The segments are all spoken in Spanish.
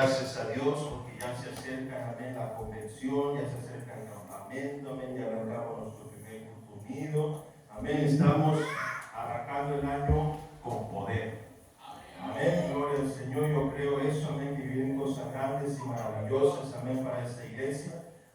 gracias a Dios porque ya se acerca, amén, la convención, ya se acerca el campamento, amén, ya arrancamos nuestro primer culto unido, amén, estamos arrancando el año con poder. Amén, gloria al Señor, yo creo eso, amén, que vienen cosas grandes y maravillosas, amén, para esta iglesia.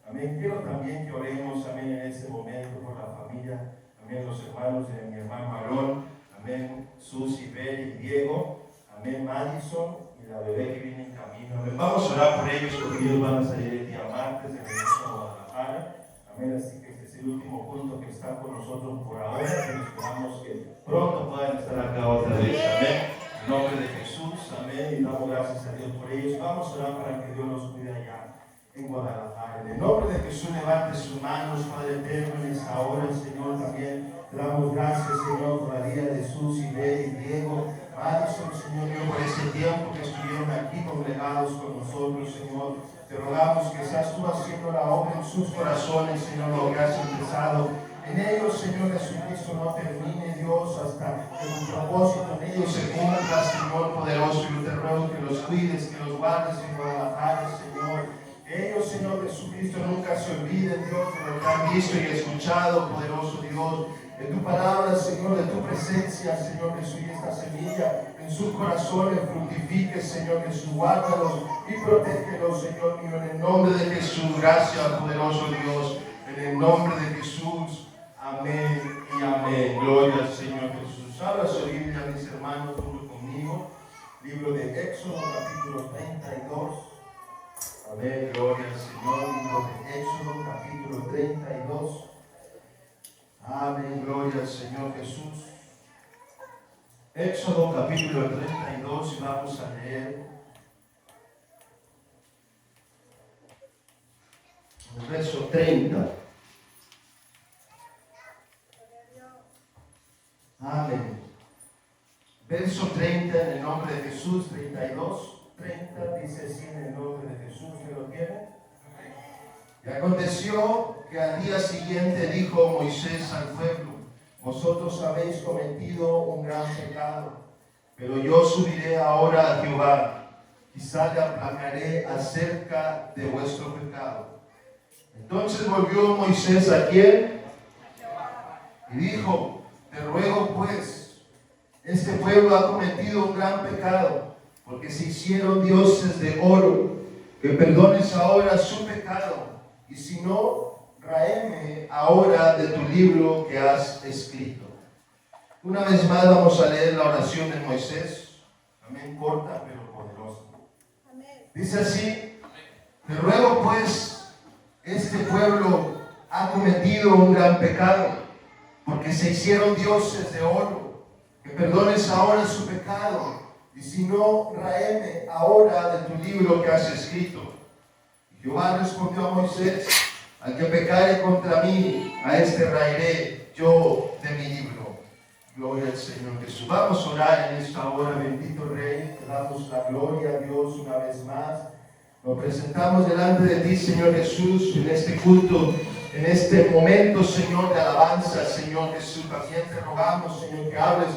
Amén, quiero también que oremos, amén, en este momento por la familia, amén, los hermanos de mi hermano Marón, amén, Susi, Bel y Diego, amén, Madison y la bebé que viene en camino. Amén. Vamos a orar por ellos porque ellos van a salir el día martes de regreso a Guadalajara. Amén, así que este es el último punto que están con nosotros por ahora, pero esperamos que pronto puedan estar acá otra vez. Amén. En nombre de Jesús, amén, y damos gracias a Dios por ellos. Vamos a orar para que Dios los cuide allá en Guadalajara. En el nombre de Jesús, levante sus manos, Padre eterno, en esta hora, Señor, también te damos gracias, Señor, por la vida de Jesús y de Diego, Madison, Señor, Dios, por ese tiempo que estuvieron aquí congregados con nosotros, Señor. Te rogamos que seas tú haciendo la obra en sus corazones, Señor, lo que has empezado en ellos, Señor Jesucristo, no termine, Dios, hasta que tu propósito en ellos se cumpla, Señor poderoso. Yo te ruego que los cuides, que los guardes en Guadalajara, Señor. Ellos, Señor Jesucristo, nunca se olviden, Dios, de lo que han visto y escuchado, poderoso Dios, de tu palabra, Señor, de tu presencia, Señor Jesús, y esta semilla en sus corazones fructifique, Señor Jesús, guárdalos y protégelos, Señor mío, en el nombre de Jesús. Gracias, poderoso Dios, en el nombre de Jesús. Amén y amén. Gloria al Señor Jesús. Abra su Biblia, mis hermanos, junto conmigo. Libro de Éxodo, capítulo 32. Amén, gloria al Señor. Libro de Éxodo, capítulo 32. Amén, gloria al Señor Jesús. Éxodo, capítulo 32, y vamos a leer el verso 30. Amén. Verso 30 en el nombre de Jesús, 32, 30, dice así en el nombre de Jesús, ¿que lo tiene? Y aconteció que al día siguiente dijo Moisés al pueblo: vosotros habéis cometido un gran pecado, pero yo subiré ahora a Jehová, quizá le aplacaré acerca de vuestro pecado. Entonces volvió Moisés a quién, y dijo: te ruego pues, este pueblo ha cometido un gran pecado, porque se hicieron dioses de oro, que perdones ahora su pecado, y si no, tráeme ahora de tu libro que has escrito. Una vez más vamos a leer la oración de Moisés. Amén, corta pero poderosa. Dice así: te ruego pues, este pueblo ha cometido un gran pecado, porque se hicieron dioses de oro, que perdones ahora su pecado, y si no, tráeme ahora de tu libro que has escrito. Y Jehová respondió a Moisés: al que pecare contra mí, a este raeré yo de mi libro. Gloria al Señor Jesús. Vamos a orar en esta hora, bendito Rey. Te damos la gloria a Dios una vez más. Nos presentamos delante de ti, Señor Jesús, en este culto, en este momento, Señor, de alabanza, Señor Jesús. También te rogamos, Señor, que hables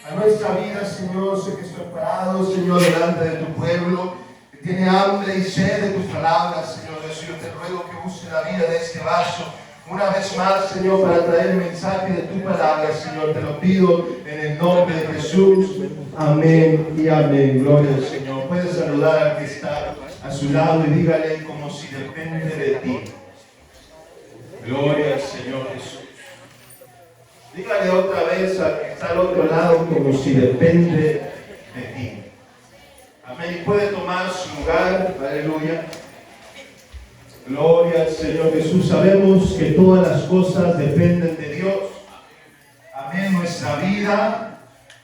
a nuestra vida, Señor. Sé que estoy parado, Señor, delante de tu pueblo, que tiene hambre y sed de tus palabras, Señor Jesús. Yo te ruego que use la vida de este vaso una vez más, Señor, para traer el mensaje de tu palabra, Señor. Te lo pido en el nombre de Jesús. Amén y amén. Gloria al Señor. Puedes saludar al que está a su lado y dígale como si depende de ti. Gloria al Señor Jesús. Dígale otra vez al que está al otro lado como si depende de ti. Amén. Y puede tomar su lugar. Aleluya. Gloria al Señor Jesús. Sabemos que todas las cosas dependen de Dios. Amén. Nuestra vida,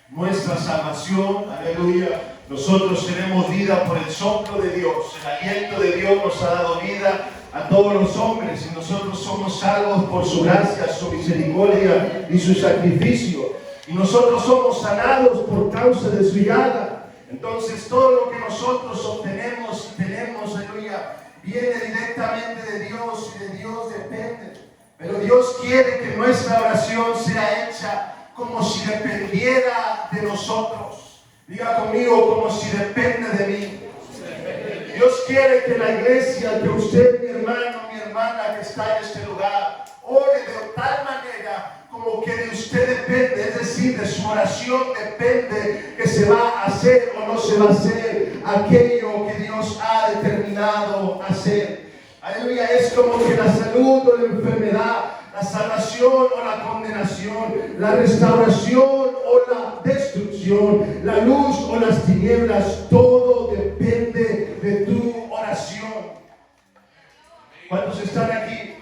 nuestra salvación. Aleluya. Nosotros tenemos vida por el soplo de Dios. El aliento de Dios nos ha dado vida a todos los hombres, y nosotros somos salvos por su gracia, su misericordia y su sacrificio. Y nosotros somos sanados por causa de su llaga. Entonces todo lo que nosotros obtenemos y tenemos, aleluya, viene directamente de Dios, y de Dios depende. Pero Dios quiere que nuestra oración sea hecha como si dependiera de nosotros. Diga conmigo: como si depende de mí. Dios quiere que la iglesia, que usted, mi hermano, mi hermana que está en este lugar, ore de tal manera como que de usted depende, es decir, de su oración depende que se va a hacer o no se va a hacer aquello que Dios ha determinado hacer. Aleluya, es como que la salud o la enfermedad, la salvación o la condenación, la restauración o la destrucción, la luz o las tinieblas, todo depende de tu oración. ¿Cuántos están aquí?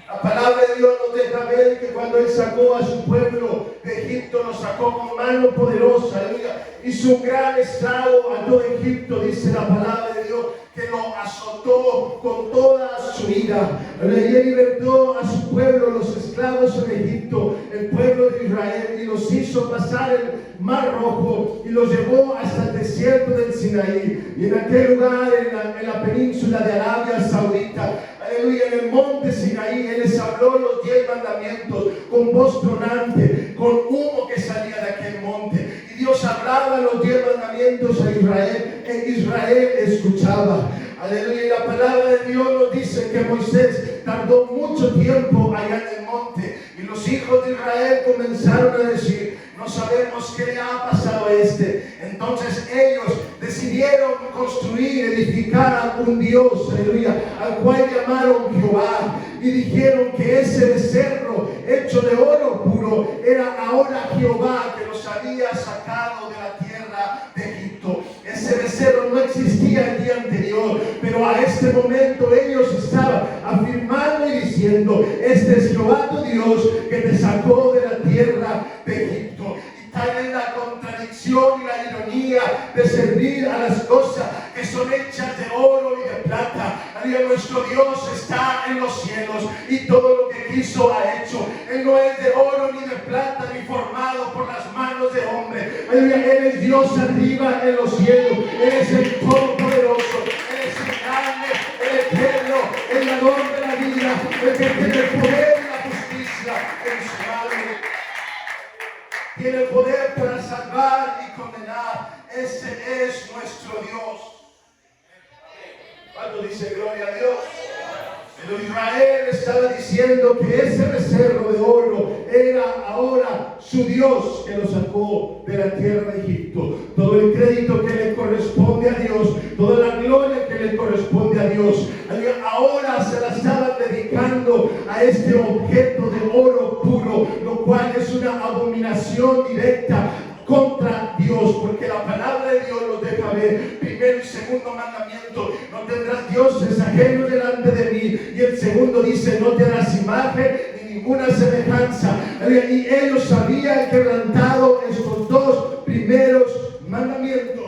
La palabra de Dios nos deja ver que cuando Él sacó a su pueblo de Egipto, lo sacó con mano poderosa, aleluya, hizo un gran estrago a todo Egipto, dice la palabra de Dios, que lo azotó con toda su ira. Y Él libertó a su pueblo, los esclavos en Egipto, el pueblo de Israel, y los hizo pasar el Mar Rojo y los llevó hasta el desierto del Sinaí. Y en aquel lugar, en la península de Arabia Saudita, aleluya, en el monte Sinaí, Él les habló los 10 mandamientos con voz tronante, con humo que salía de aquel monte. Y Dios hablaba los 10 mandamientos a Israel, e Israel escuchaba. Aleluya, y la palabra de Dios nos dice que Moisés tardó mucho tiempo allá en el monte. Y los hijos de Israel comenzaron a decir: no sabemos qué le ha pasado a este. Entonces ellos decidieron construir, edificar un Dios, aleluya, al cual llamaron Jehová. Y dijeron que ese becerro hecho de oro puro era ahora Jehová, que los había sacado de la tierra de Egipto. Ese becerro no existía el día anterior, pero a este momento ellos estaban afirmando y diciendo: este es Jehová tu Dios, que te sacó de la tierra de Egipto. Y tal es la contradicción y la ironía de servir a las cosas que son hechas de oro y de plata. Nuestro Dios está en los cielos y todo lo que quiso ha hecho. Él no es de oro ni de plata ni formado por las manos de hombre. Él es Dios arriba en los cielos. Él es el Todopoderoso. Él es el grande, el eterno, el dador de la vida, el que tiene el poder y la justicia en su mano. Tiene el poder para salvar y condenar. Ese es nuestro Dios. ¿Cuándo dice gloria a Dios? Pero Israel estaba diciendo que ese becerro de oro era ahora su Dios, que lo sacó de la tierra de Egipto. Todo el crédito que le corresponde a Dios, toda la gloria que le corresponde a Dios, ahora se la estaban dedicando a este objeto de oro puro, lo cual es una abominación directa contra Dios, porque la palabra de Dios nos deja ver, primero y segundo mandamiento: no tendrás dioses ajenos delante de mí. Y el segundo dice: no te harás imagen ni ninguna semejanza. Y ellos habían quebrantado estos dos primeros mandamientos.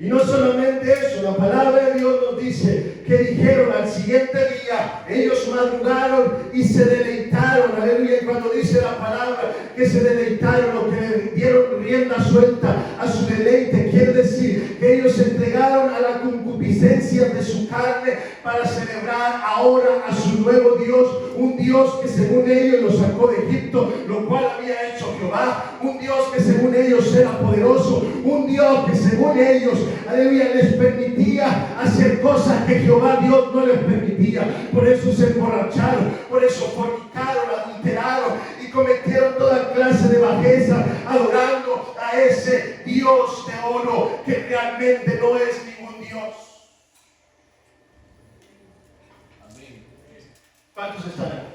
Y no solamente eso, la palabra de Dios nos dice que dijeron al siguiente día, ellos madrugaron y se deleitaron, aleluya. Y cuando dice la palabra que se deleitaron, o que le dieron rienda suelta a su deleite, quiere decir que ellos se entregaron a la concupiscencia de su carne para celebrar ahora a su nuevo Dios, un Dios que según ellos los sacó de Egipto, lo cual había hecho Jehová, un Dios que según ellos era poderoso, un Dios que según ellos, aleluya, les permitía hacer cosas que Jehová Dios no les permitía. Por eso se emborracharon, por eso fornicaron, adulteraron y cometieron toda clase de bajeza, adorando a ese Dios de oro que realmente no es ningún Dios. ¿Cuántos están aquí?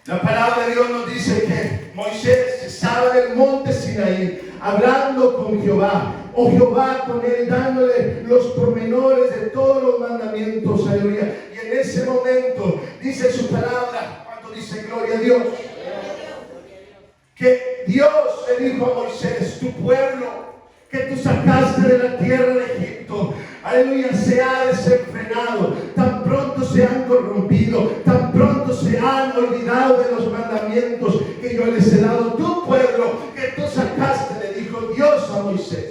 La palabra de Dios nos dice que Moisés estaba en el monte Sinaí hablando con Jehová, o Jehová con él, dándole los pormenores de todos los mandamientos, aleluya. Y en ese momento dice su palabra, cuando dice gloria a Dios, que Dios le dijo a Moisés: tu pueblo que tú sacaste de la tierra de Egipto, aleluya, se ha desenfrenado, tan pronto se han corrompido, tan pronto se han olvidado de los mandamientos que yo les he dado. Tu pueblo que tú sacaste, le dijo Dios a Moisés.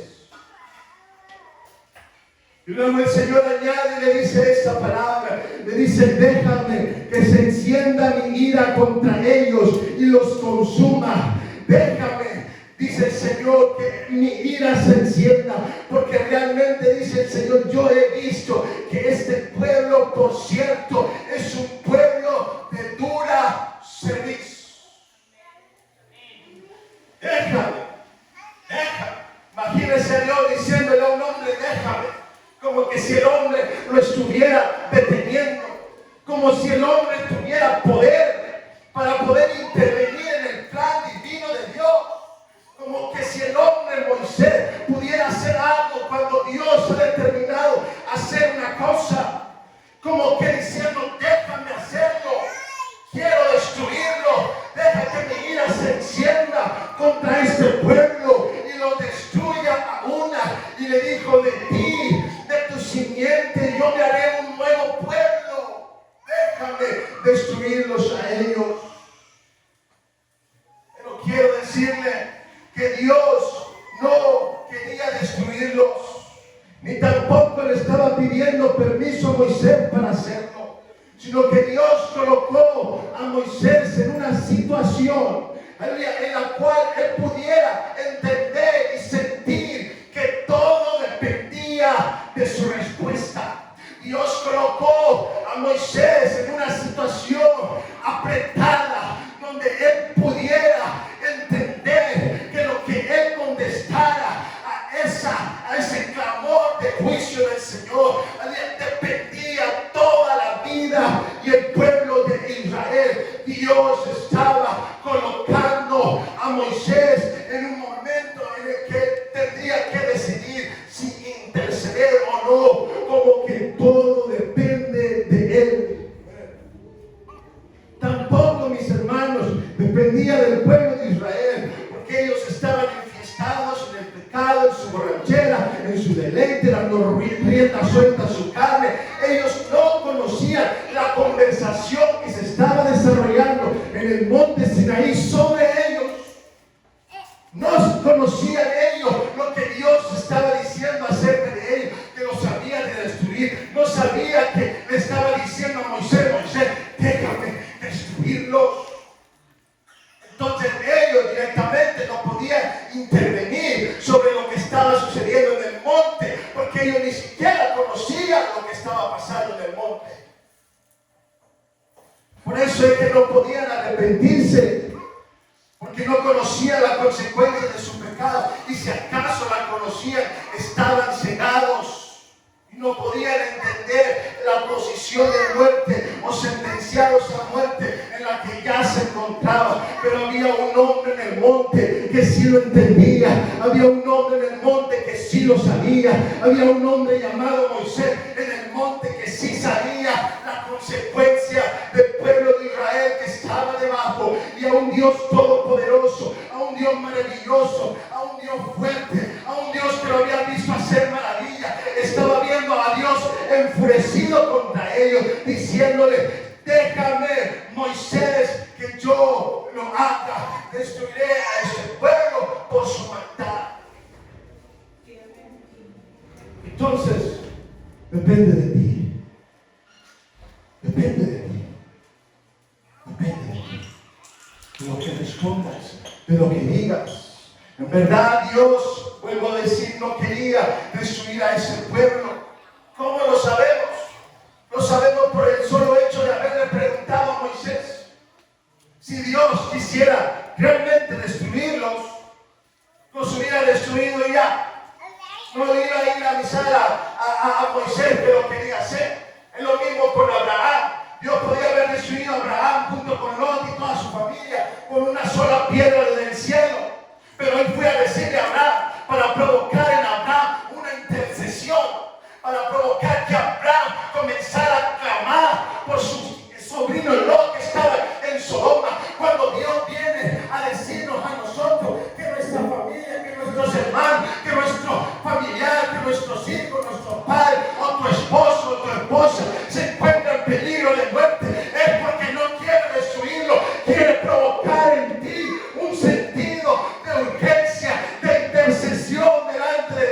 Y luego el Señor añade y le dice esta palabra, le dice: déjame que se encienda mi ira contra ellos y los consuma. Déjame, Dice el Señor que mi ira se encienda, porque realmente dice el Señor, yo he visto que este pueblo, por cierto, es un pueblo de dura cerviz. Déjame. Imagínese a Dios diciéndole a un hombre, déjame. Como que si el hombre lo estuviera deteniendo, como si el hombre tuviera poder para poder intervenir en el plan divino de Dios. Como que si el hombre Moisés pudiera hacer algo cuando Dios ha determinado hacer una cosa. Como que diciendo, déjame hacerlo, quiero destruirlo, deja que mi ira se encienda contra este pueblo y lo destruya a una. Y le dijo, de ti, de tu simiente, yo me haré un nuevo pueblo, déjame destruirlos a ellos. Pero quiero decirle que Dios no quería destruirlos, ni tampoco le estaba pidiendo permiso a Moisés para hacerlo, sino que Dios colocó a Moisés en una situación en la cual él pudiera entender y sentir que todo dependía de su respuesta. Dios colocó a Moisés en una situación apretada, donde él pudiera entender que lo que él contestara a ese clamor de juicio del Señor, dependía toda la vida y el pueblo de Israel. Dios estaba colocando a Moisés en un momento en el que tendría que decidir si interceder o no, como que todo depende de él. Tampoco, mis hermanos, dependía del pueblo de Israel, porque ellos estaban enfiestados en el pecado, en su borrachera, en su deleite, dando rienda suelta a su carne. Ellos no conocían la conversación que se estaba desarrollando en el monte Sinaí sobre ellos. No conocían ellos lo que Dios estaba diciendo acerca de ellos, que los había de destruir. No sabía que le estaba diciendo a Moisés, déjame destruirlos. Entonces ellos directamente no podían intervenir sobre lo que estaba sucediendo en el monte, porque ellos ni siquiera conocían lo que estaba pasando en el monte. Por eso es que no podían arrepentirse, porque no conocían la consecuencia de su pecado, y si acaso la conocían, estaban cegados y no podían entender la posición de muerte o sentenciados a muerte en la que ya se encontraban. Pero había un hombre en el monte que sí lo entendía, había un hombre en el monte que sí lo sabía, había un hombre llamado Moisés en el monte que sí sabía la consecuencia del pueblo de Israel que estaba debajo, y a un Dios todopoderoso, a un Dios maravilloso, a un Dios fuerte, a un Dios que lo había visto hacer maravillas. Estaba viendo a Dios enfurecido contra ellos, diciéndole, déjame, Moisés, que yo lo haga, destruiré a este pueblo por su maldad. Entonces, depende de ti, depende de ti, depende de ti, de lo que respondas, de lo que digas. En verdad, Dios, vuelvo a decir, no quería destruir a ese pueblo. ¿Cómo lo sabemos? Lo sabemos por el solo hecho de haberle preguntado a Moisés. Si Dios quisiera realmente destruirlos, los hubiera destruido ya. No le iba a ir a avisar a Moisés que lo quería hacer. Es lo mismo con Abraham. Dios podía haber destruido a Abraham junto con Lot y toda su familia con una sola piedra del cielo. Pero él fue a decirle a Abraham para provocar en Abraham una intercesión, para provocar que Abraham comenzara a clamar por su sobrino Lot que estaba en Sodoma. Cuando Dios viene a decirnos a nosotros que nuestra familia, que nuestros hermanos, que nuestro familiar, que nuestros hijos, nuestro padre o tu esposo o tu esposa se encuentra en peligro de muerte, es porque no quiere destruirlo, quiere provocar en ti un sentido de urgencia, de intercesión delante de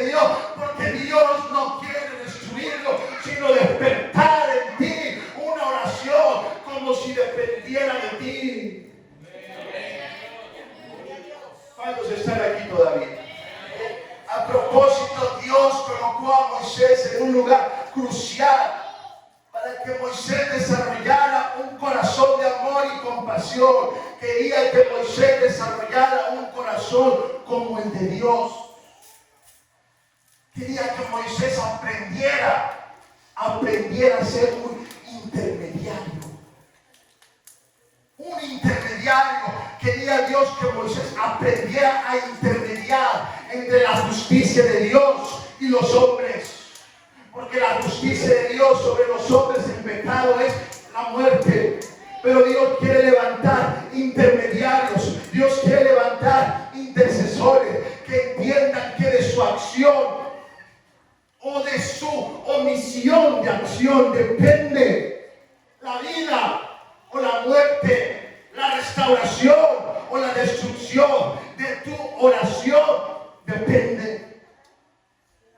propósito, Dios colocó a Moisés en un lugar crucial para que Moisés desarrollara un corazón de amor y compasión. Quería que Moisés desarrollara un corazón como el de Dios. Quería que Moisés aprendiera a ser un intermediario. Un intermediario. Quería Dios que Moisés aprendiera a intermediar entre la justicia de Dios y los hombres. Porque la justicia de Dios sobre los hombres, el pecado es la muerte. Pero Dios quiere levantar intermediarios. Dios quiere levantar intercesores que entiendan que de su acción o de su omisión de acción depende la vida o la muerte, la restauración o la destrucción. De tu oración depende.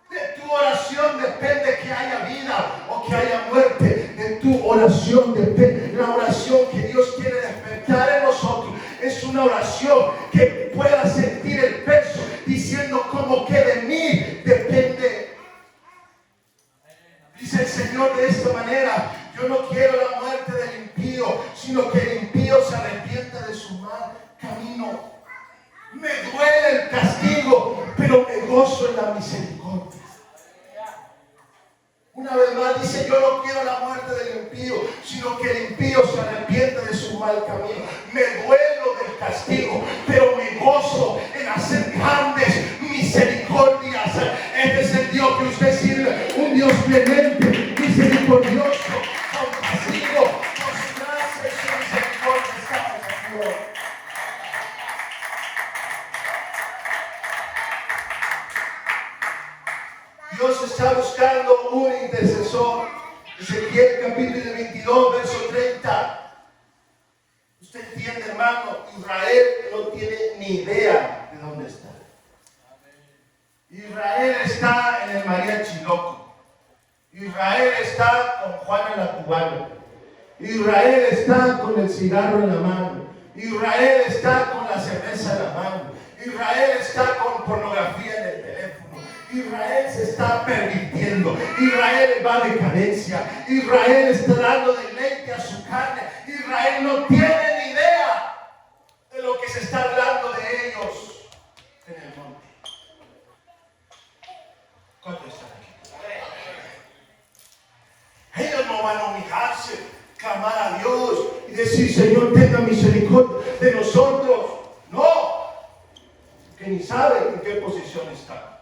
De tu oración depende que haya vida o que haya muerte. De tu oración depende. La oración que Dios quiere despertar en nosotros es una oración que pueda sentir el peso, diciendo como que de mí depende. Dice el Señor de esta manera: yo no quiero la muerte del impío, sino que el impío se arrepienta de su mal camino. Me duele el castigo, pero me gozo en la misericordia. Una vez más dice: yo no quiero la muerte del impío, sino que el impío se arrepienta de su mal camino. Me duelo del castigo, pero me gozo en hacer grandes misericordias. Este es el Dios que usted sirve, un Dios clemente, misericordioso, compasivo, con su gracia y su misericordia estamos aquí. Dios está buscando un intercesor. Ezequiel capítulo 22, verso 30. Usted entiende, hermano, Israel no tiene ni idea de dónde está. Israel está en el mariachi loco. Israel está con Juana la cubana. Israel está con el cigarro en la mano. Israel está con la cerveza en la mano. Israel está con pornografía en el teléfono. Israel se está pervirtiendo. Israel va a decadencia. Israel está dando deleite a su carne. Israel no tiene ni idea de lo que se está hablando de ellos en el monte. ¿Cuántos están aquí? Ellos no van a humillarse, clamar a Dios y decir: Señor, tenga misericordia de nosotros. No, que ni saben en qué posición están.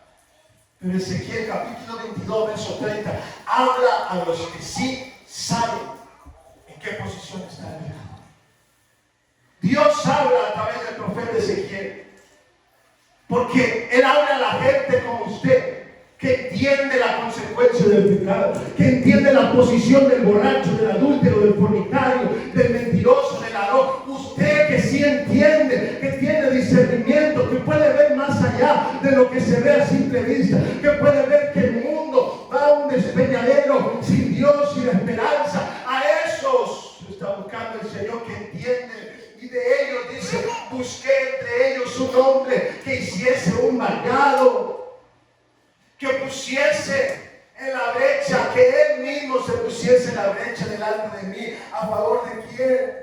Pero Ezequiel capítulo 22, verso 30, habla a los que sí saben en qué posición está el pecado. Dios habla a través del profeta Ezequiel, porque Él habla a la gente como usted, que entiende la consecuencia del pecado, que entiende la posición del borracho, del adúltero, del fornicario, del mentiroso, del ladrón. Usted que sí entiende, que tiene discernimiento, que puede ver más allá de lo que se ve a simple vista, que puede ver que el mundo va a un despeñadero sin Dios, sin esperanza. A esos está buscando el Señor, que entiende. Y de ellos dice: busqué entre ellos un hombre que hiciese un vallado, que pusiese en la brecha, que Él mismo se pusiese en la brecha delante de mí. ¿A favor de quién?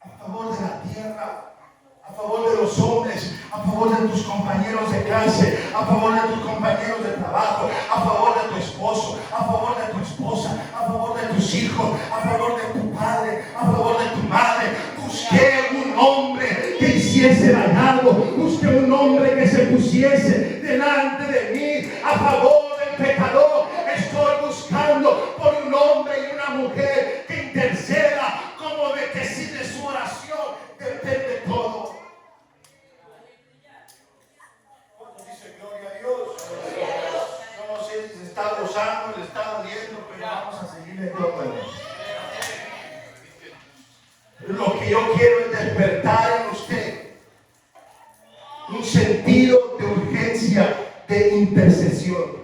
A favor de la tierra, a favor de los hombres, a favor de tus compañeros de clase, a favor de tus compañeros de trabajo, a favor de tu esposo, a favor de tu esposa, a favor de tus hijos, a favor de tu padre, a favor de tu madre. Busqué un hombre que hiciese vallado, busqué un hombre que se pusiese delante de mí a favor del pecador. Estoy buscando por un hombre y una mujer que interceda, como de que si de su oración depende todo. ¿Cuántos dicen gloria a Dios? Yo no sé si se está gozando, le está doliendo, pero vamos a seguirle todo. Lo que yo quiero es despertar en usted un sentido de urgencia, de intercesión,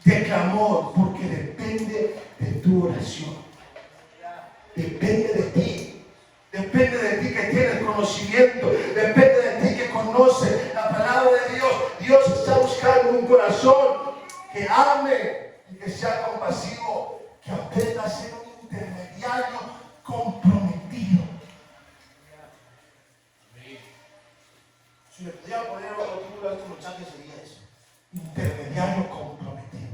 de clamor, porque depende de tu oración. Depende de ti. Depende de ti que tienes conocimiento. Depende de ti que conoces la palabra de Dios. Dios está buscando un corazón corazón, que ame y que sea compasivo, que aprenda a ser un intermediario comprometido. Si le pudiera poner otro título a este muchacho sería eso: intermediario comprometido.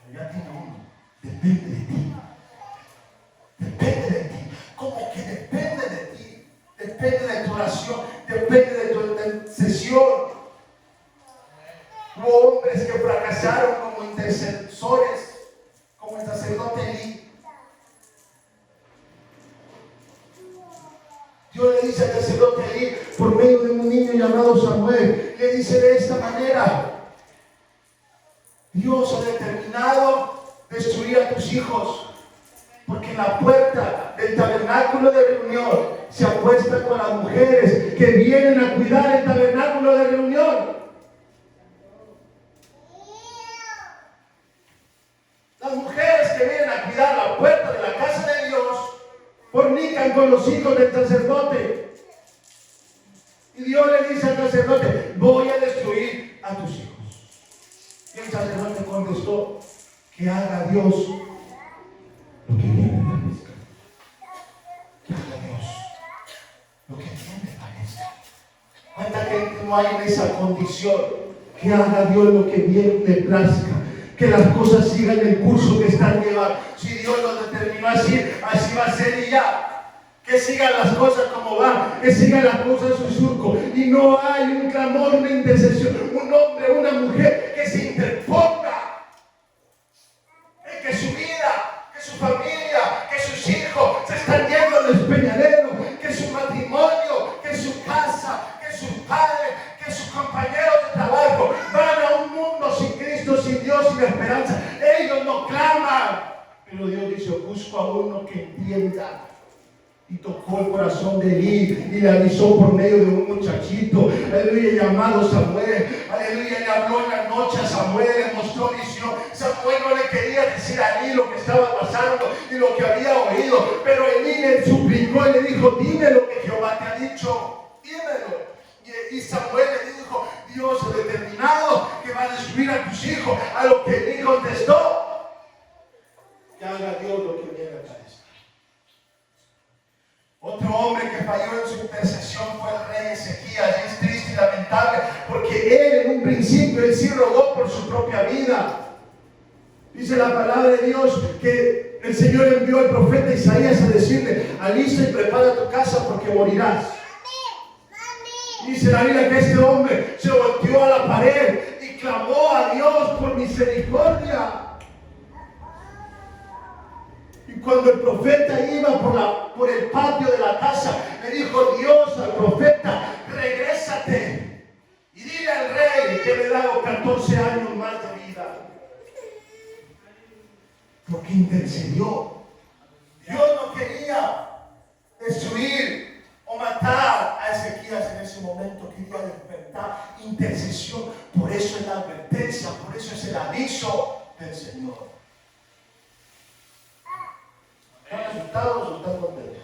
Pero ya tiene uno. Depende de ti. Depende de ti. ¿Cómo que depende de ti? Depende de tu oración. Depende de tu intercesión. Hubo hombres que fracasaron como intercesores, como el sacerdote Elí. Dios le dice al sacerdote Elí, por medio de un niño llamado Samuel, le dice de esta manera: Dios ha determinado destruir a tus hijos, porque la puerta del tabernáculo de reunión se acuesta con las mujeres que vienen a cuidar el tabernáculo de reunión. Las mujeres que vienen a cuidar la puerta de la casa de Dios fornican con los hijos del sacerdote. Y Dios le dice al sacerdote: voy a destruir a tus hijos. Y el sacerdote contestó: que haga Dios lo que bien le parezca. Que haga Dios lo que bien le parezca. ¿Cuánta gente no hay en esa condición? Que haga Dios lo que bien le plazca. Que las cosas sigan el curso que están llevando. Si Dios lo determinó así, así va a ser y ya. Que sigan las cosas como van, que sigan las cosas en su surco. Y no hay un clamor, una intercesión, un hombre, una mujer que se interponga en que su vida, que su familia, que sus hijos se están yendo al despeñadero, que su matrimonio, que su casa, que sus padres, que sus compañeros de trabajo van a un mundo sin Cristo, sin Dios, sin esperanza. Ellos no claman, pero Dios dice: busco a uno que entienda. Y tocó el corazón de Elí y le avisó por medio de un muchachito, aleluya, llamado Samuel. Aleluya, le habló en la noche a Samuel, le mostró visión. Samuel no le quería decir a Elí lo que estaba pasando y lo que había oído, pero Elí le suplicó y le dijo: dime lo que Jehová te ha dicho, dímelo. Y Samuel le dijo: Dios ha determinado que va a destruir a tus hijos. A lo que Elí contestó: que haga Dios lo que viene a parezca. Otro hombre que falló en su intercesión fue el rey Ezequías. Y es triste y lamentable, porque él en un principio él sí rogó por su propia vida. Dice la palabra de Dios que el Señor envió al profeta Isaías a decirle: alista y prepara tu casa porque morirás. Dice la Biblia que este hombre se volteó a la pared y clamó a Dios por misericordia. Y cuando el profeta iba por el patio de la casa, le dijo Dios al profeta: regrésate y dile al rey que le he dado 14 años más de vida. Porque intercedió. Dios no quería destruir o matar a Ezequías en ese momento, quería despertar intercesión. Por eso es la advertencia, por eso es el aviso del Señor. ¿Están asustados o están contentos?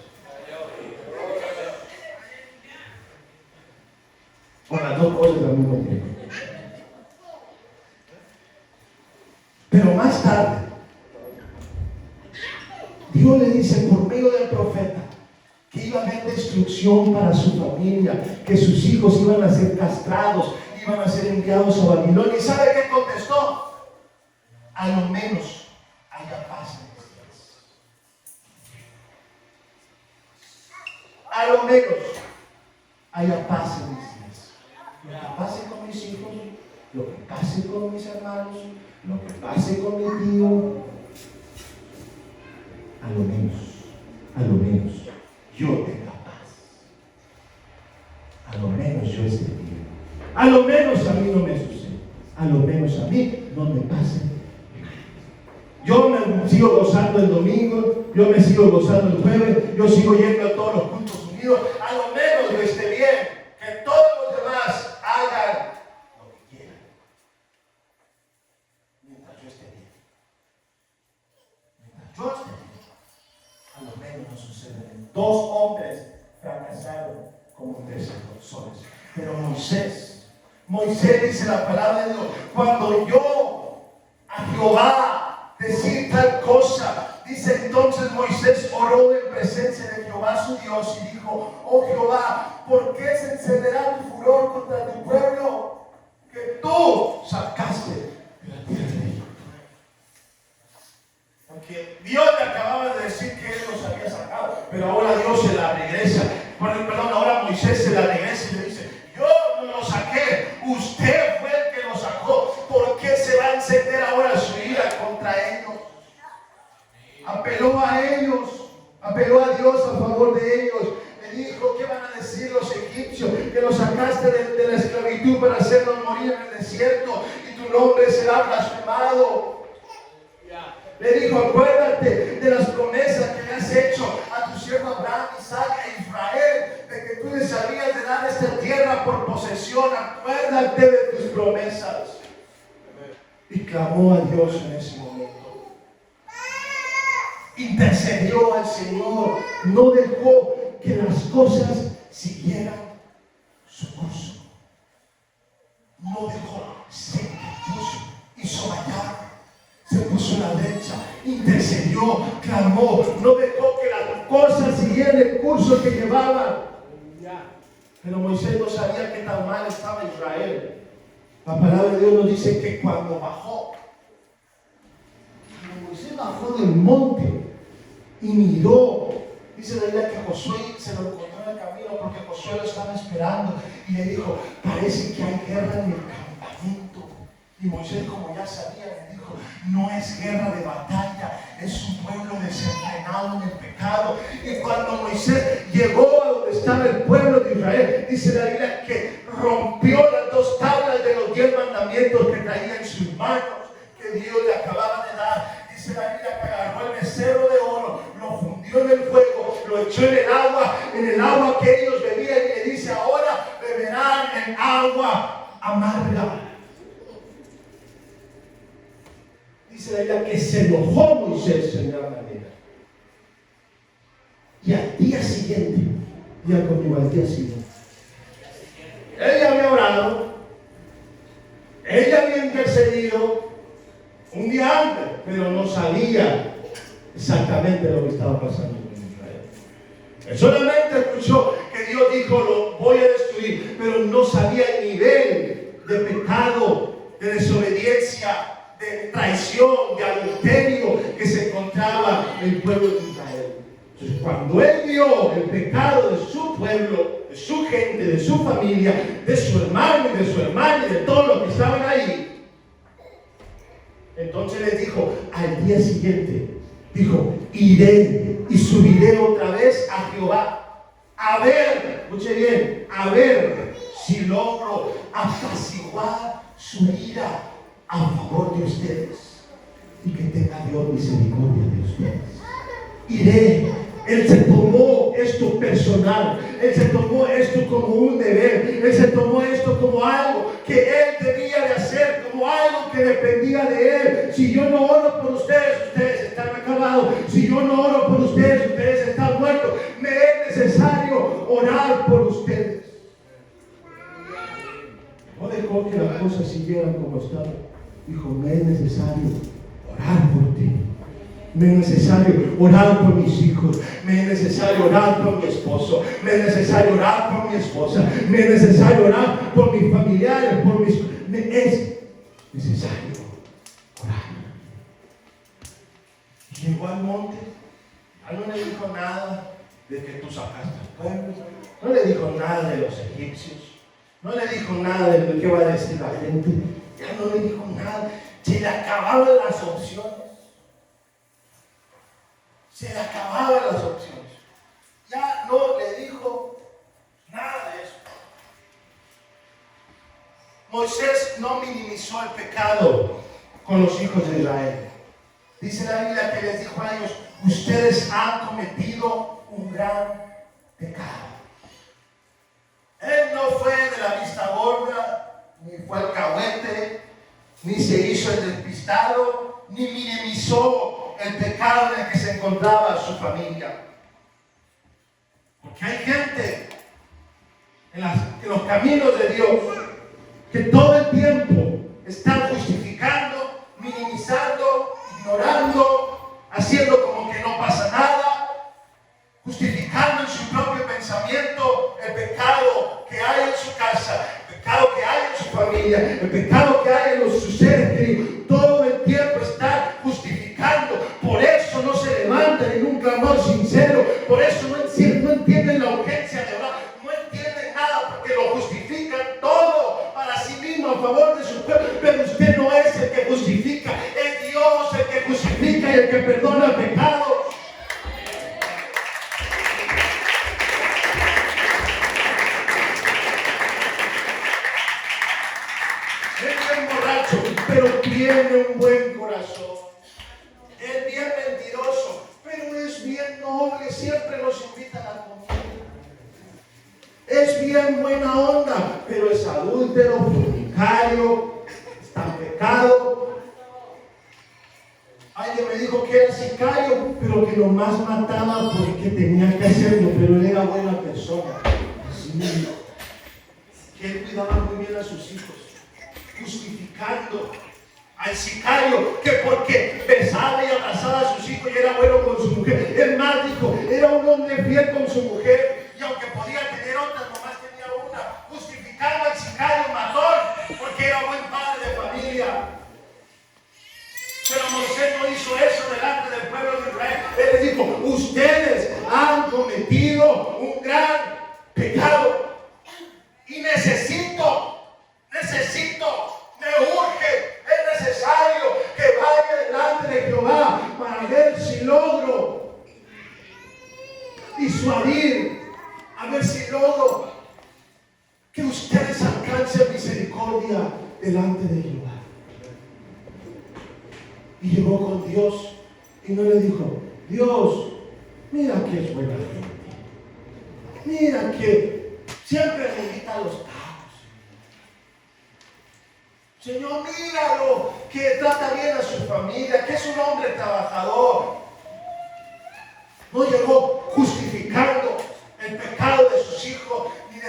Con las dos cosas al mismo tiempo. Pero más tarde, Dios le dice por medio del profeta que iba a haber destrucción para su familia, que sus hijos iban a ser castrados, iban a ser enviados a Babilonia. ¿Y sabe qué contestó? A lo menos haya paz en mis días. A lo menos haya paz en mis días. Lo que pase con mis hijos, lo que pase con mis hermanos, lo que pase con mi tío, a lo menos yo tenga paz. A lo menos yo esté bien. A lo menos a mí no me sucede. A lo menos a mí no me pase. Yo me sigo gozando el domingo, yo me sigo gozando el jueves, yo sigo yendo a todos los cultos unidos. A lo menos yo esté bien. Que todos los demás hagan lo que quieran, mientras yo esté bien. Mientras yo esté bien. A lo menos no sucede. Dos hombres fracasaron como intercesores. Pero Moisés dice la palabra de Dios: cuando yo su Dios y dijo: oh Jehová, ¿por qué se encenderá tu furor contra tu pueblo que tú sacaste de la tierra de Egipto? Porque Dios le acababa de decir que Él los había sacado, pero ahora Dios se la regresa. Ahora Moisés se la regresa y le dice: yo no lo saqué, usted fue el que lo sacó. ¿Por qué se va a encender ahora su ira contra ellos? Apeló a ellos, apeló a Dios a favor de ellos. Le dijo: ¿qué van a decir los egipcios? Que los sacaste de la esclavitud para hacerlos morir en el desierto y tu nombre será blasfemado. Le dijo: acuérdate de las promesas que le has hecho a tu siervo Abraham, Isaac e Israel, de que tú les habías de dar esta tierra por posesión. Acuérdate de tus promesas. Y clamó a Dios en ese momento. Intercedió al Señor. No dejó que las cosas siguieran su curso. No dejó, se puso, hizo vallar. Se puso a la derecha, intercedió, clamó, no dejó que las cosas siguieran el curso que llevaban. Pero Moisés no sabía qué tan mal estaba Israel. La palabra de Dios nos dice que cuando Moisés bajó del monte y miró, dice la Biblia que Josué se lo encontró en el camino porque Josué lo estaba esperando y le dijo: parece que hay guerra en el campamento. Y Moisés, como ya sabía, le dijo: no es guerra de batalla, es un pueblo desenfrenado en el pecado. Y cuando Moisés llegó a donde estaba el pueblo de Israel, dice la Biblia que rompió las 2 tablas de los 10 mandamientos que traía en sus manos, que Dios le acababa de dar. Dice la Biblia que agarró el becerro de oro, lo fundió en el fuego, lo echó en el agua que ellos bebían, y le dice: ahora beberán en agua amarga. Dice la Biblia que se enojó Moisés en gran manera. Y al día siguiente, diga conmigo, al día siguiente, ella había orado, ella había intercedido un día antes, pero no sabía exactamente lo que estaba pasando con Israel. Él solamente escuchó que Dios dijo: lo voy a destruir, pero no sabía el nivel de pecado, de desobediencia, de traición, de adulterio que se encontraba el pueblo de Israel. Entonces, cuando él vio el pecado de su pueblo, de su gente, de su familia, de su hermano y de su hermana y de todos los que estaban ahí, entonces les dijo al día siguiente, dijo: iré y subiré otra vez a Jehová, a ver, escuche bien, a ver si logro apaciguar su ira a favor de ustedes y que tenga Dios misericordia de ustedes. Iré. Él se tomó esto personal, él se tomó esto como un deber, él se tomó esto como algo que él debía de hacer, como algo que dependía de él. Si yo no oro por ustedes, ustedes están acabados. Si yo no oro por ustedes, ustedes están muertos. Me es necesario orar por ustedes. No dejó que las cosas siguieran como estaban. Dijo: me es necesario orar por ti. Me es necesario orar por mis hijos. Me es necesario orar por mi esposo. Me es necesario orar por mi esposa. Me es necesario orar por mis familiares, me es necesario orar. Y llegó al monte. No le dijo nada de que tú sacaste al pueblo. No le dijo nada de los egipcios. No le dijo nada de lo que va a decir la gente. Ya no le dijo nada. Se le acababan las opciones. Se le acababan las opciones. Ya no le dijo nada de eso. Moisés no minimizó el pecado con los hijos de Israel. Dice la Biblia que les dijo a ellos: ustedes han cometido un gran pecado. Él no fue de la vista gorda, ni fue alcahuete, ni se hizo el despistado, ni minimizó el pecado en el que se encontraba su familia. Porque hay gente en los caminos de Dios que todo el tiempo están justificando, minimizando, ignorando, haciendo como que no pasa nada, justificando en su y el que perdona pecados. Es bien borracho, pero tiene un buen corazón. Es bien mentiroso, pero es bien noble, siempre nos invita a la comida. Es bien buena onda, pero es adúltero, fornicario, está en pecado. Alguien me dijo que era sicario, pero que nomás mataba porque tenía que hacerlo, pero él era buena persona. Sí. Que él cuidaba muy bien a sus hijos, justificando al sicario que porque besaba y abrazaba a sus hijos y era bueno con su mujer. El más dijo, era un hombre fiel con su mujer y aunque podía tener otras, nomás tenía una, justificando al sicario matón porque era buen padre de familia. Pero Moisés no hizo eso delante del pueblo de Israel. Él les dijo, ustedes han cometido un gran pecado y necesito, me urge, es necesario que vaya delante de Jehová para ver si logro disuadir, a ver si logro que ustedes alcancen misericordia delante de Jehová. Y llegó con Dios y no le dijo, Dios, mira que es buena gente, mira que siempre me invita a los tacos. Señor, míralo, que trata bien a su familia, que es un hombre trabajador. No llegó justificando el pecado de sus hijos, ni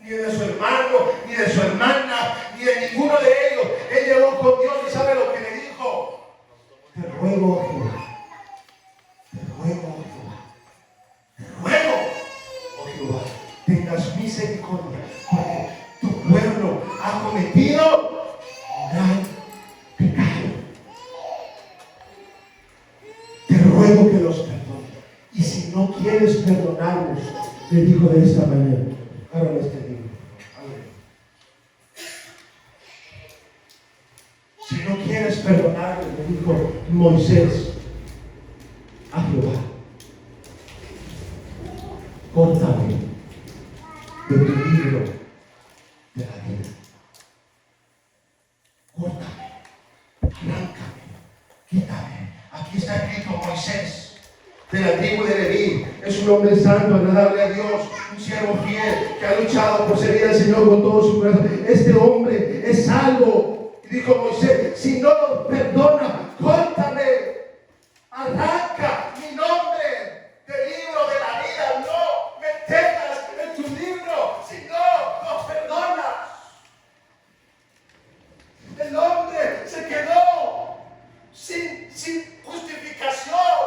de su hermano, ni de su hermana, ni de ninguno de ellos. Él llegó con Dios y sabe lo que le dijo. Te ruego, oh Jehová, tengas misericordia, porque tu pueblo ha cometido un gran pecado. Te ruego que los perdones. Y si no quieres perdonarlos, le dijo de esta manera. Ahora este libro. Si no quieres perdonarlos, le dijo Moisés a Jehová, córtame de tu libro de la vida. Córtame, arráncame, quítame. Aquí está escrito Moisés, de la tribu de Leví. Es un hombre santo, agradable a Dios, un siervo fiel que ha luchado por servir al Señor con todo su corazón. Este hombre es salvo. Y dijo Moisés, si no lo perdona, córtame, arranca mi nombre del libro de la vida. No me tengas en tu libro si no lo perdonas. El hombre se quedó sin justificación.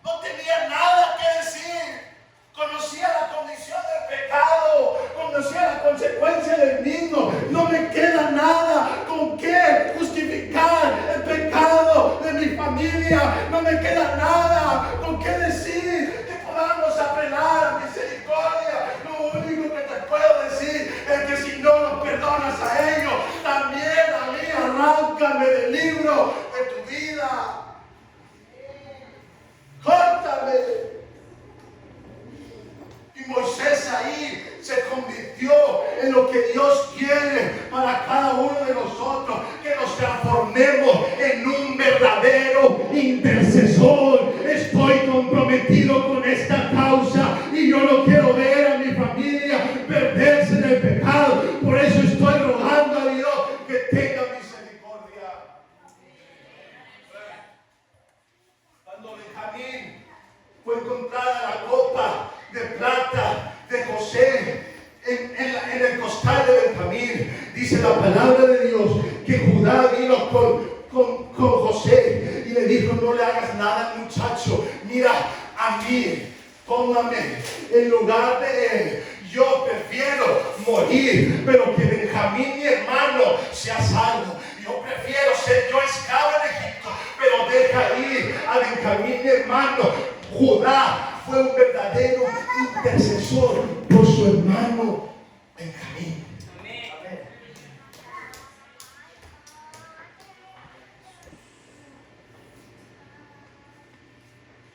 No tenía nada que decir. Conocía la condición del pecado, conocía la consecuencia del mismo. No me queda nada con qué justificar el pecado de mi familia. No me queda nada con qué decir que podamos apelar a misericordia. Lo único que te puedo decir es que si no los perdonas a ellos, también a mí arráncame del libro de tu vida. Córtame. Y Moisés ahí se convirtió en lo que Dios quiere para cada uno de nosotros, que nos transformemos en un verdadero intercesor. Estoy comprometido con esta causa y yo no quiero ver a mi familia perderse en el pecado. Por eso estoy rogando a Dios que tenga misericordia. Cuando Benjamín fue encontrada la copa de plata de José en el costal de Benjamín, dice la palabra de Dios que Judá vino con José y le dijo, no le hagas nada al muchacho, mira a mí, tómame en lugar de él. Yo prefiero morir, pero que Benjamín, mi hermano, sea salvo. Yo prefiero ser yo esclavo en Egipto, pero deja ir a Benjamín, mi hermano. Judá fue un verdadero intercesor por su hermano Benjamín. Amén.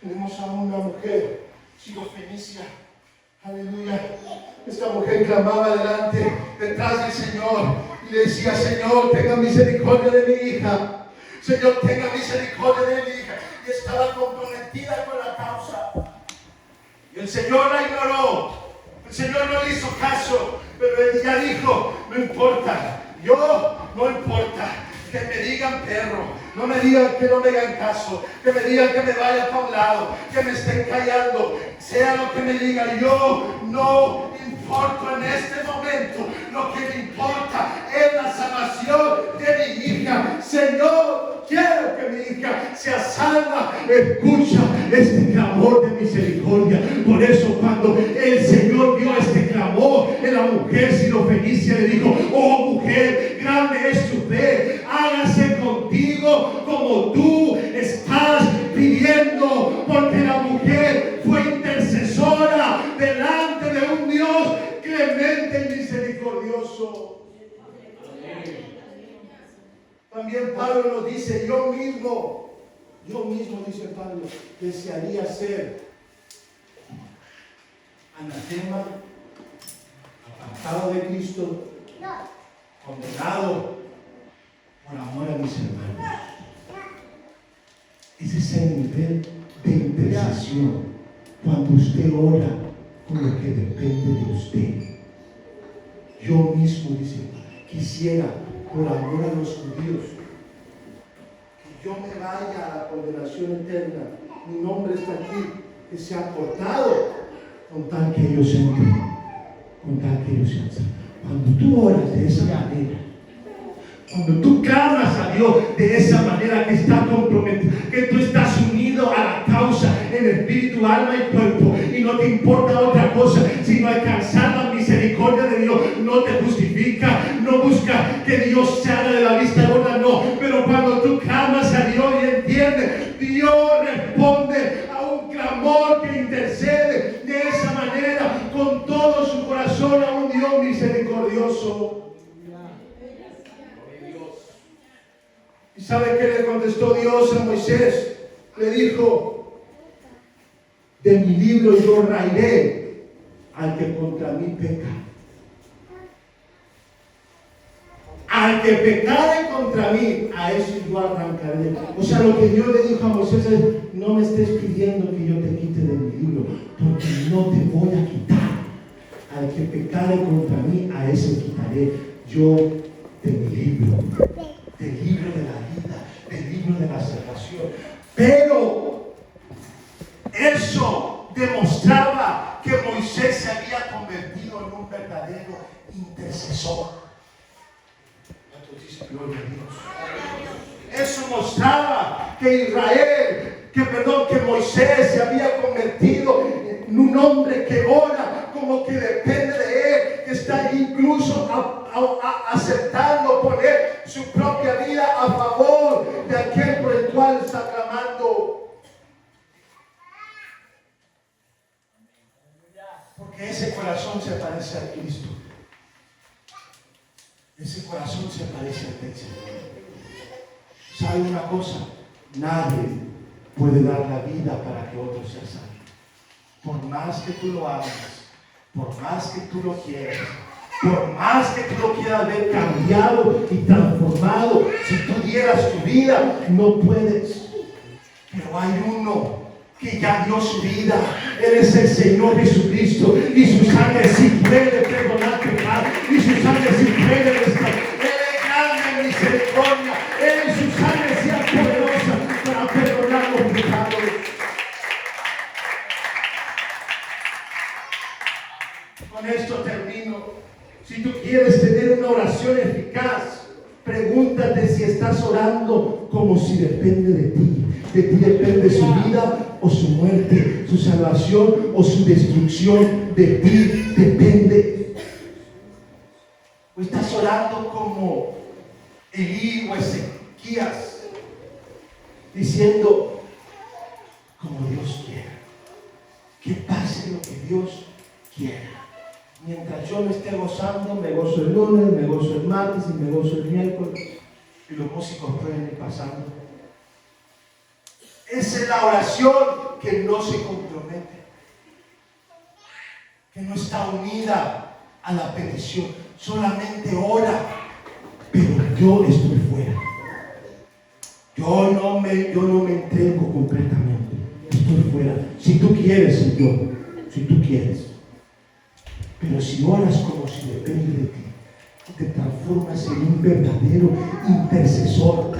Tenemos a una mujer, Sirofenicia. Aleluya. Esta mujer clamaba detrás del Señor y le decía: Señor, tenga misericordia de mi hija. Señor, tenga misericordia de mi hija. Y estaba comprometida con la causa. Y el Señor la ignoró. El Señor no le hizo caso. Pero ella dijo: no importa. Yo no importa. Que me digan perro, no me digan que no me hagan caso, que me digan que me vaya para un lado, que me estén callando, sea lo que me digan, yo no importo en este momento. Lo que me importa es la salvación de mi hija. Señor, quiero que mi hija sea salva. Escucha este clamor de misericordia. Por eso cuando el Señor vio este clamor en la mujer Sirofenicia, le dijo: oh mujer, grande es tu fe, hágase contigo como tú estás pidiendo. Porque la mujer fue intercesora delante de un Dios clemente y misericordioso. También Pablo nos dice: yo mismo dice Pablo, desearía ser anatema, apartado de Cristo, condenado por amor a mis hermanos. Ese es el nivel de intercesión cuando usted ora con lo que depende de usted. Yo mismo, dice, quisiera, por amor a los judíos, que yo me vaya a la condenación eterna. Mi nombre está aquí, que sea cortado, con tal que ellos entren, con tal que ellos entren. Cuando tú oras de esa manera, cuando tú clamas a Dios de esa manera, que está comprometido, que tú estás unido a la causa en espíritu, alma y cuerpo, y no te importa otra cosa sino alcanzar la misericordia de Dios. No te justifica, no busca que Dios se haga de la vista gorda, no. Pero cuando tú clamas a Dios y entiendes, Dios responde a un clamor que intercede de esa manera, con todo su corazón, a un Dios misericordioso. ¿Y sabe qué le contestó Dios a Moisés? Le dijo: de mi libro yo raeré al que contra mí peca. Al que pecare contra mí, a eso yo arrancaré. O sea, lo que Dios le dijo a Moisés es: no me estés pidiendo que yo te quite de mi libro, porque no te voy a quitar. Al que pecare contra mí, a ese quitaré yo de mi libro. Del libro de la vida, del libro de la salvación. Pero eso demostraba que Moisés se había convertido en un verdadero intercesor. Gloria a Dios. Eso mostraba que que Moisés se había convertido en un hombre que ora, como que depende de él, que está incluso aceptando poner su propia vida a favor de aquel por el cual está clamando. Porque ese corazón se parece a Cristo. Ese corazón se parece al Señor. ¿Sabe una cosa? Nadie puede dar la vida para que otro sea salvo. Por más que tú lo hagas, por más que tú lo quieras, por más que tú lo quieras ver cambiado y transformado, si tú dieras tu vida, no puedes. Pero hay uno que ya dio su vida. Él es el Señor Jesucristo, y su sangre sí puede perdonar pecado, y su sangre sí puede restaurar. Él es grande en misericordia. Él en su sangre sea poderosa para perdonar los pecados. Con esto termino. Si tú quieres tener una oración eficaz, pregúntate si estás orando como si depende de ti. De ti depende su vida o su muerte, su salvación o su destrucción. De ti depende. O estás orando como Elí o Ezequías, diciendo: como Dios quiera, que pase lo que Dios quiera. Mientras yo me esté gozando, me gozo el lunes, me gozo el martes y me gozo el miércoles, y los músicos pueden ir pasando. Esa es la oración que no se compromete, que no está unida a la petición, solamente ora, pero yo estoy fuera. Yo no me entrego completamente, estoy fuera. Si tú quieres, Señor, si tú quieres. Pero si oras como si depende de ti, te transformas en un verdadero intercesor.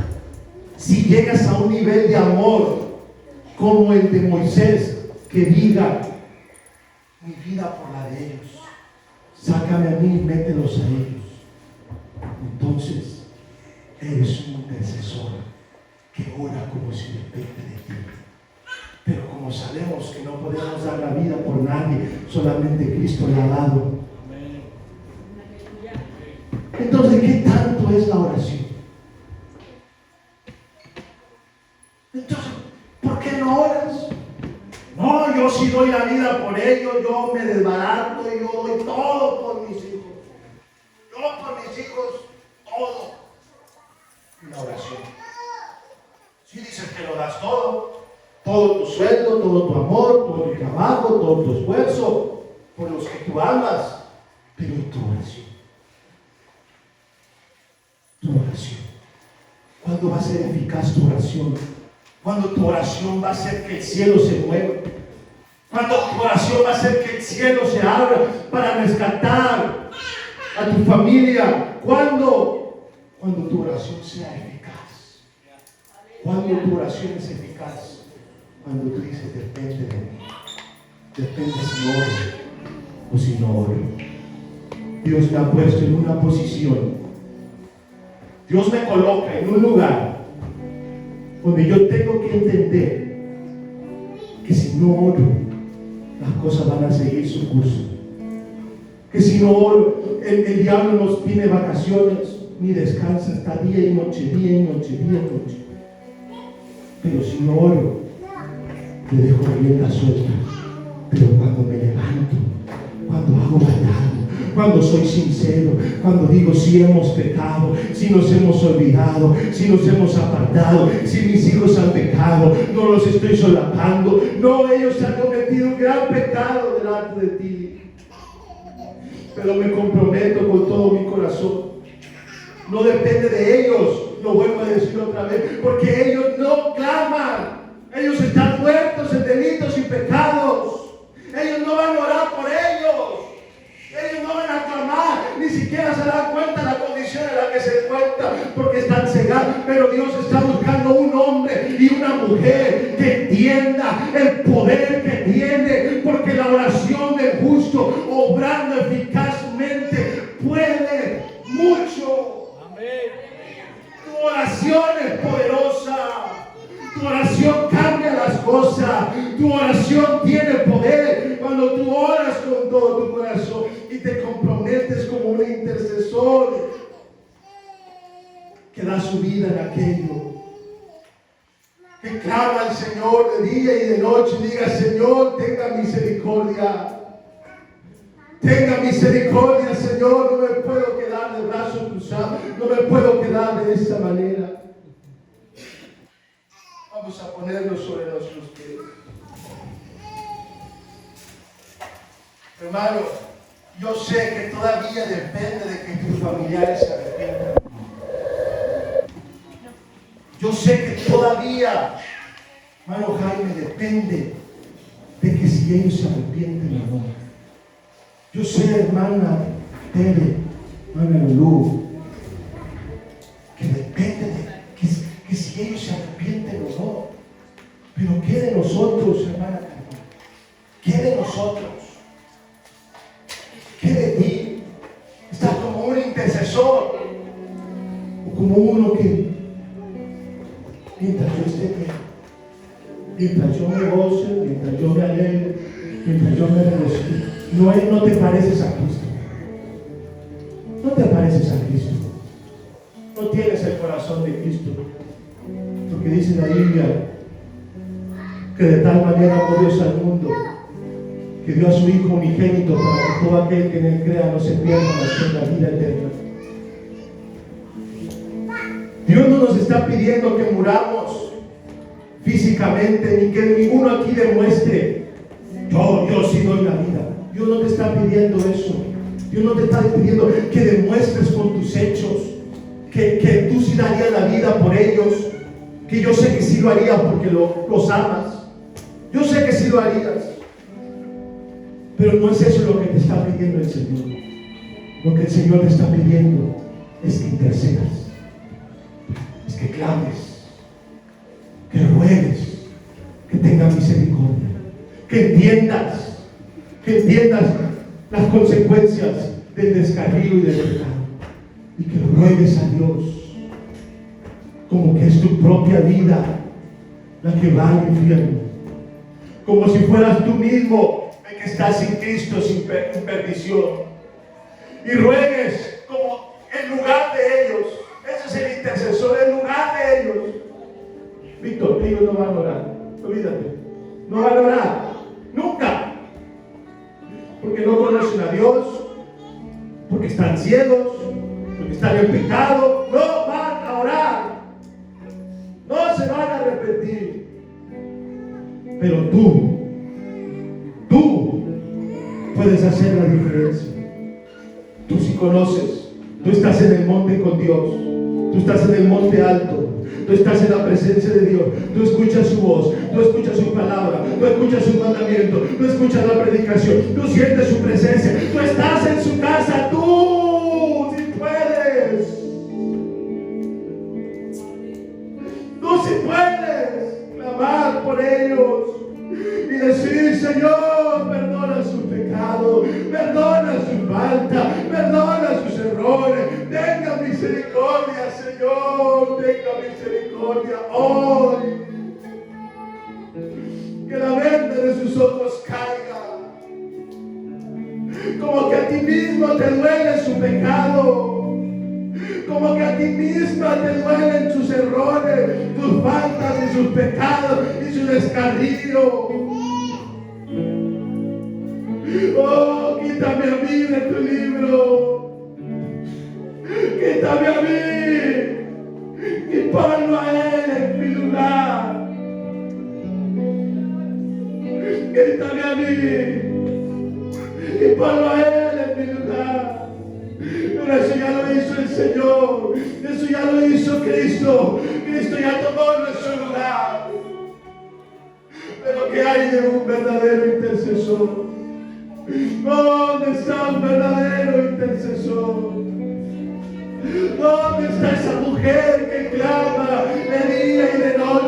Si llegas a un nivel de amor como el de Moisés, que diga: mi vida por la de ellos, sácame a mí y mételos a ellos. Entonces eres un intercesor que ora como si depende de ti. Pero como sabemos que no podemos dar la vida por nadie, solamente Cristo le ha dado. Entonces, ¿qué tanto es la oración? Entonces, ¿por qué no oras? No, yo sí doy la vida por ellos, yo me desbarato y yo doy todo por mis hijos. Yo por mis hijos, todo. Y la oración. Si dices que lo das todo tu sueldo, todo tu amor, todo tu trabajo, todo tu esfuerzo, por los que tú amas, pero tu oración. Tu oración. ¿Cuándo va a ser eficaz tu oración? Cuando tu oración va a hacer que el cielo se mueva. Cuando tu oración va a hacer que el cielo se abra para rescatar a tu familia. Cuando tu oración sea eficaz. Cuando tu oración es eficaz. Cuando tú dices: depende de mí. Depende si oro o si no oro. Dios me ha puesto en una posición. Dios me coloca en un lugar donde yo tengo que entender que si no oro, las cosas van a seguir su curso. Que si no oro, el diablo nos pide vacaciones, ni descansa, está día y noche, día y noche, día y noche. Pero si no oro, le dejo rienda suelta. Pero cuando me levanto, cuando hago batalla, cuando soy sincero, cuando digo: si hemos pecado, si nos hemos olvidado, si nos hemos apartado, si mis hijos han pecado, no los estoy solapando, no, ellos han cometido un gran pecado delante de ti, pero me comprometo con todo mi corazón. No depende de ellos, lo vuelvo a decir otra vez, porque ellos no claman, ellos están muertos en delitos y pecados, ellos no van a orar por ellos. Ellos no van a clamar, ni siquiera se dan cuenta de la condición en la que se encuentran, porque están cegados. Pero Dios está buscando un hombre y una mujer que entienda el poder que tiene, porque la oración del justo, obrando eficazmente, puede mucho. Tu oración es poderosa. Tu oración cambia las cosas. Tu oración tiene poder cuando tú oras con todo tu corazón y te comprometes como un intercesor que da su vida en aquello, que clama al Señor de día y de noche y diga: Señor, tenga misericordia. Tenga misericordia, Señor. No me puedo quedar de brazos cruzados. No me puedo quedar de esa manera. Vamos a ponernos sobre nuestros pies. Hermano, yo sé que todavía depende de que tus familiares se arrepientan. Yo sé que todavía, hermano Jaime, depende de que si ellos se arrepienten o no. Yo sé, hermana Tere, hermana Lulú, que depende de que si ellos se arrepienten o no. Pero ¿qué de nosotros, hermana Carmen? ¿Qué de nosotros? ¿Qué de ti? ¿Estás como un intercesor? ¿O como uno que, mientras yo esté bien, mientras yo me goce, mientras yo me alegre, mientras yo me regocijo, no te pareces a Cristo? No te pareces a Cristo. No tienes el corazón de Cristo. Porque dice la Biblia que de tal manera amó Dios al mundo que dio a su Hijo unigénito para que todo aquel que en él crea no se pierda, mas tenga vida eterna. Dios no nos está pidiendo que muramos físicamente, ni que ninguno aquí demuestre, yo sí doy la vida. Dios no te está pidiendo eso. Dios no te está pidiendo que demuestres con tus hechos que tú sí darías la vida por ellos, que yo sé que sí lo harías porque los amas. Yo sé que sí lo harías. Pero no es eso lo que te está pidiendo el Señor. Lo que el Señor te está pidiendo es que intercedas, es que clames, que ruegues, que tengas misericordia, que entiendas las consecuencias del descarrío y del pecado, y que ruegues a Dios como que es tu propia vida la que va al infierno, como si fueras tú mismo el que estás sin Cristo, sin perdición, y ruegues como en lugar de ellos. Ese es el intercesor, en lugar de ellos. Víctor, ellos no van a orar, olvídate, no van a orar nunca, porque no conocen a Dios, porque están ciegos, porque están en pecado. No van a orar, no se van a arrepentir. Pero tú puedes hacer la diferencia. Tú sí conoces, tú estás en el monte con Dios, tú estás en el monte alto, tú estás en la presencia de Dios, tú escuchas su voz, tú escuchas su palabra, tú escuchas su mandamiento, tú escuchas la predicación, tú sientes su presencia, tú estás en su casa, tú sí puedes, tú sí puedes clamar por ellos y decir: Señor, perdona su pecado, perdona su falta, perdona sus errores, tenga misericordia, Señor, tenga misericordia hoy. Que la venda de sus ojos caiga, como que a ti mismo te duele su pecado, como que a ti misma te duelen sus errores, tus faltas y sus pecados y su descarrío. Oh, quítame a mí de tu libro, quítame a mí y ponlo a él en mi lugar. Quítame a mí y ponlo a él en mi lugar. Pero eso ya lo hizo el Señor, eso ya lo hizo Cristo. Cristo ya tomó nuestro lugar. Pero ¿qué hay de un verdadero intercesor? ¿Dónde está un verdadero intercesor? ¿Dónde está esa mujer que clama de día y de noche?